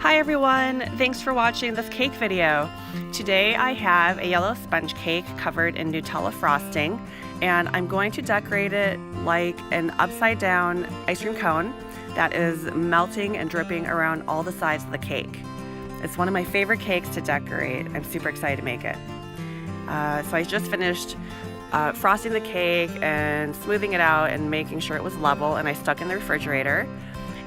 Hi everyone, thanks for watching this cake video. Today I have a yellow sponge cake covered in Nutella frosting, and I'm going to decorate it like an upside down ice cream cone that is melting and dripping around all the sides of the cake. It's one of my favorite cakes to decorate. I'm super excited to make it. So I just finished frosting the cake and smoothing it out and making sure it was level, and I stuck it in the refrigerator.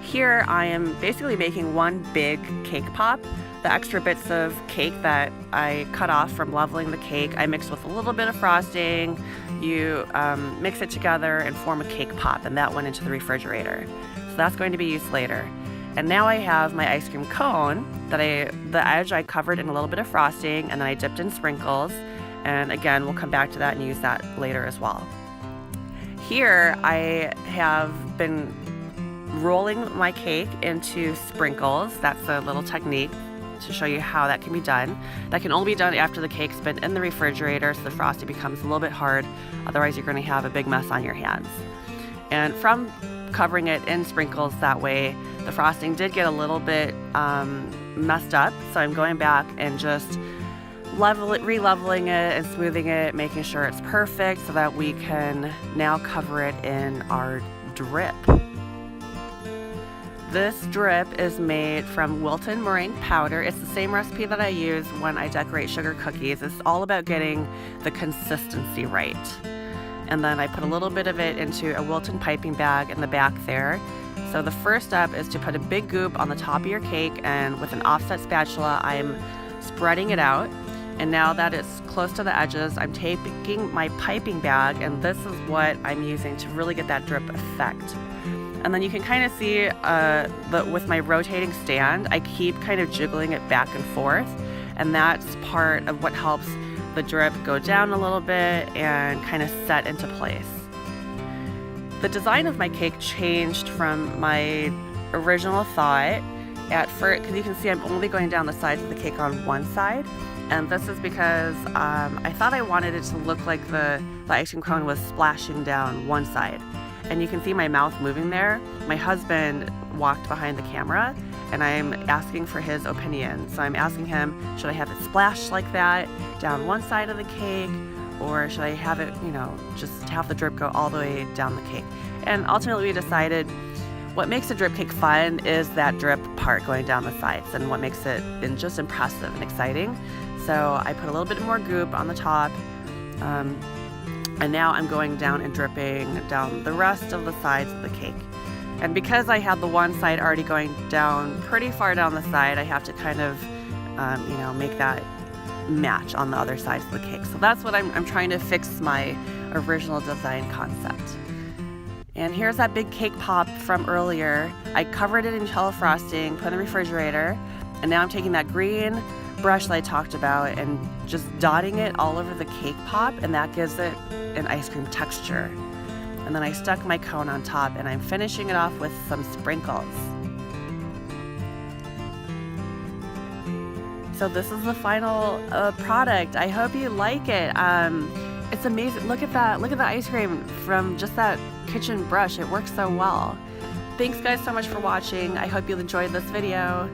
Here I am basically making one big cake pop. The extra bits of cake that I cut off from leveling the cake, I mixed with a little bit of frosting. You mix it together and form a cake pop, and that went into the refrigerator. So that's going to be used later. And now I have my ice cream cone that the edge I covered in a little bit of frosting, and then I dipped in sprinkles. And again, we'll come back to that and use that later as well. Here I have been rolling my cake into sprinkles. That's a little technique to show you how that can be done. That can only be done after the cake's been in the refrigerator, so the frosting becomes a little bit hard. Otherwise, you're going to have a big mess on your hands. And from covering it in sprinkles that way, the frosting did get a little bit messed up. So I'm going back and just re-leveling it and smoothing it, making sure it's perfect so that we can now cover it in our drip. This drip is made from Wilton Meringue Powder. It's the same recipe that I use when I decorate sugar cookies. It's all about getting the consistency right. And then I put a little bit of it into a Wilton piping bag in the back there. So the first step is to put a big goop on the top of your cake, and with an offset spatula, I'm spreading it out. And now that it's close to the edges, I'm taking my piping bag, and this is what I'm using to really get that drip effect. And then you can kind of see with my rotating stand, I keep kind of jiggling it back and forth, and that's part of what helps the drip go down a little bit and kind of set into place. The design of my cake changed from my original thought at first, because you can see I'm only going down the sides of the cake on one side, and this is because I thought I wanted it to look like the ice cream cone was splashing down one side. And you can see my mouth moving there. My husband walked behind the camera, and I'm asking for his opinion. So I'm asking him, should I have it splash like that down one side of the cake, or should I have it, just have the drip go all the way down the cake? And ultimately we decided what makes a drip cake fun is that drip part going down the sides, and what makes it just impressive and exciting. So I put a little bit more goop on the top. And now I'm going down and dripping down the rest of the sides of the cake. And because I had the one side already going down pretty far down the side, I have to kind of, make that match on the other sides of the cake. So that's what I'm trying to fix my original design concept. And here's that big cake pop from earlier. I covered it in Nutella frosting, put it in the refrigerator, and now I'm taking that green brush that I talked about and just dotting it all over the cake pop, and that gives it an ice cream texture. And then I stuck my cone on top, and I'm finishing it off with some sprinkles. So this is the final product. I hope you like it. It's amazing. Look at that. Look at the ice cream from just that kitchen brush. It works so well. Thanks guys so much for watching. I hope you enjoyed this video.